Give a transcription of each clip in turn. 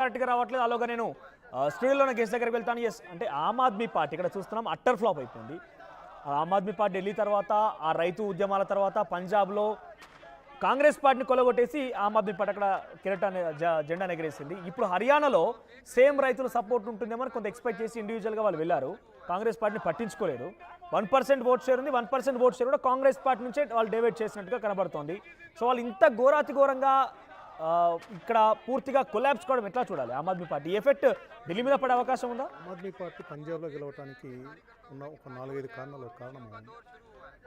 కరెక్ట్గా రావట్లేదు. అలాగా నేను స్టూడియోలోనే గెస్ట్ దగ్గరికి వెళ్తాను. ఎస్ అంటే ఆమ్ ఆద్మీ పార్టీ ఇక్కడ చూస్తున్నాం అట్టర్ ఫ్లాప్ అయిపోయింది. ఆమ్ ఆద్మీ పార్టీ ఢిల్లీ తర్వాత ఆ రైతు ఉద్యమాల తర్వాత పంజాబ్లో కాంగ్రెస్ పార్టీని కొలగొట్టేసి ఆమ్ ఆద్మీ పార్టీ అక్కడ కిరీటాన్ని జెండాను ఎగరేసింది. ఇప్పుడు హర్యానాలో సేమ్ రైతుల సపోర్ట్ ఉంటుందేమో కొంత ఎక్స్పెక్ట్ చేసి ఇండివిజువల్గా వాళ్ళు వెళ్ళారు. కాంగ్రెస్ పార్టీని పట్టించుకోలేరు. 1% ఓట్ షేర్ ఉంది. 1% ఓట్ షేర్ కూడా కాంగ్రెస్ పార్టీ నుంచే వాళ్ళు డైవర్ట్ చేసినట్టుగా కనబడుతోంది. సో వాళ్ళు ఇంత ఘోరంగా ఇక్కడ పూర్తిగా కొలాబ్స్ కావడం ఎట్లా చూడాలి? ఆమ్ ఆద్మీ పార్టీ ఎఫెక్ట్ ఢిల్లీ మీద పడే అవకాశం ఉందా? ఆమ్ ఆద్మీ పార్టీ పంజాబ్లో గెలవడానికి ఉన్న ఒక 4-5 కారణాలు. కారణం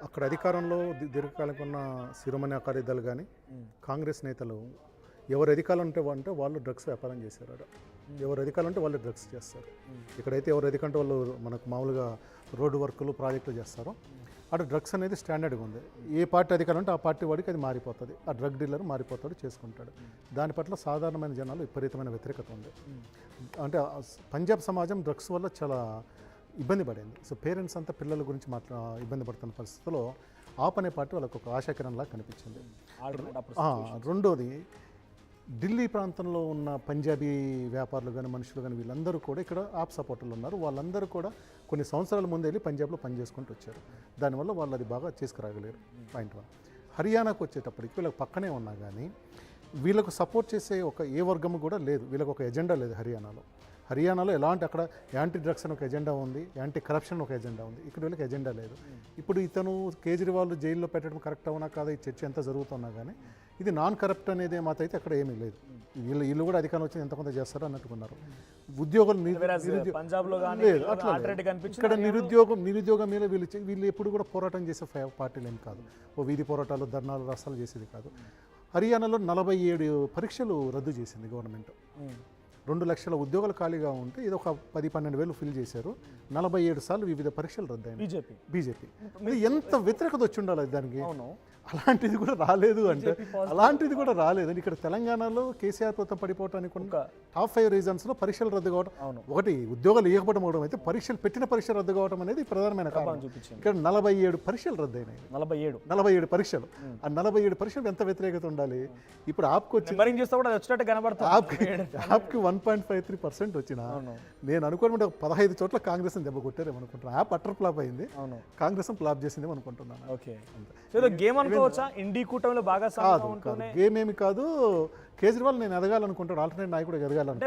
అక్కడ అధికారంలో దీర్ఘకాలం ఉన్న శిరోమణి అకాలీ దళ్ కానీ కాంగ్రెస్ నేతలు ఎవరు అధికారం అంటే వాళ్ళు డ్రగ్స్ వ్యాపారం చేశారు. ఎవరు అధికారం అంటే వాళ్ళు డ్రగ్స్ చేస్తారు. ఇక్కడైతే ఎవరు అధికంటే వాళ్ళు మనకు మామూలుగా రోడ్డు వర్కులు ప్రాజెక్టులు చేస్తారో అక్కడ డ్రగ్స్ అనేది స్టాండర్డ్గా ఉంది. ఏ పార్టీ అధికారం అంటే ఆ పార్టీ వాడికి అది మారిపోతుంది. ఆ డ్రగ్ డీలర్ మారిపోతాడు, చేసుకుంటాడు. దాని పట్ల సాధారణమైన జనాలు విపరీతమైన వ్యతిరేకత ఉంది. అంటే పంజాబ్ సమాజం డ్రగ్స్ వల్ల చాలా ఇబ్బంది పడింది. సో పేరెంట్స్ అంతా పిల్లల గురించి ఇబ్బంది పడుతున్న పరిస్థితుల్లో ఆప్ అనే పార్టీ వాళ్ళకు ఒక ఆశాకిరణంలా కనిపించింది. రెండోది ఢిల్లీ ప్రాంతంలో ఉన్న పంజాబీ వ్యాపారులు కానీ మనుషులు కానీ వీళ్ళందరూ కూడా ఇక్కడ ఆప్ సపోర్టర్లు ఉన్నారు. వాళ్ళందరూ కూడా కొన్ని సంవత్సరాల ముందు వెళ్ళి పంజాబ్లో పనిచేసుకుంటూ వచ్చారు. దానివల్ల వాళ్ళు అది బాగా చేసుకురాగలేరు. పాయింట్ 1. హర్యానాకు వచ్చేటప్పటికి వీళ్ళకి పక్కనే ఉన్నా కానీ వీళ్ళకు సపోర్ట్ చేసే ఒక ఏ వర్గము కూడా లేదు. వీళ్ళకి ఒక ఎజెండా లేదు హర్యానాలో ఎలాంటి అక్కడ యాంటీ డ్రగ్స్ అని ఒక ఎజెండా ఉంది, యాంటీ కరప్షన్ ఒక ఎజెండా ఉంది. ఇక్కడ వీళ్ళకి ఎజెండా లేదు. ఇప్పుడు ఇతను కేజ్రీవాల్ జైల్లో పెట్టడం కరెక్ట్ అవునా కాదా ఈ చర్చ ఎంత జరుగుతున్నా కానీ ఇది నాన్ కరప్ట్ అనేది మాత్రం అక్కడ ఏమీ లేదు. వీళ్ళు కూడా అధికారం వచ్చి ఎంత కొంత చేస్తారో అన్నట్టుకున్నారు. ఉద్యోగులు లేదు అట్లా ఇక్కడ నిరుద్యోగం మీద వీళ్ళు ఎప్పుడు కూడా పోరాటం చేసే పార్టీలు ఏం కాదు. ఓ వీధి పోరాటాలు ధర్నాలు రసాలు చేసేది కాదు. హర్యానాలో 47 పరీక్షలు రద్దు చేసింది గవర్నమెంట్. 2 లక్షల ఉద్యోగాలు ఖాళీగా ఉంటే ఇది ఒక 10-12 వేలు ఫిల్ చేశారు. 47 సార్లు వివిధ పరీక్షలు రద్దయినాయి. బీజేపీ ఎంత వ్యతిరేకత వచ్చి ఉండాలి దానికి. అలాంటిది కూడా రాలేదు అంటే ఇక్కడ తెలంగాణలో కేసీఆర్ ప్రభుత్వం పడిపోవటానికి టాప్ 5 రీజన్స్లో పరీక్షలు రద్దు కావడం ఒకటి, ఉద్యోగాలు ఇవ్వకపోవడం అయితే పెట్టిన పరీక్ష రద్దు కావడం అనేది ప్రధానమైన కారణం. ఇక్కడ 47 పరీక్షలు రద్దయినాయి. 47 పరీక్షలు. ఆ 47 పరీక్షలు ఎంత వ్యతిరేకత ఉండాలి. ఇప్పుడు ఆప్కి వచ్చి 1.53% వచ్చినా నేను అనుకోకుండా 15 చోట్ల కాంగ్రెస్ దెబ్బ కొట్టారేమో అనుకుంటున్నాను. యాప్ అట్టర్ ఫ్లాప్ అయింది, కాంగ్రెస్ ఫ్లాప్ చేసిందేమో అనుకుంటున్నాను. గేమ్ ఏమి కాదు. కేజ్రీవాల్ నేను ఎదగాలనుకుంటాడు, ఆల్టర్నేట్ నాయకుడు ఎదగాలనుకుంటాడు.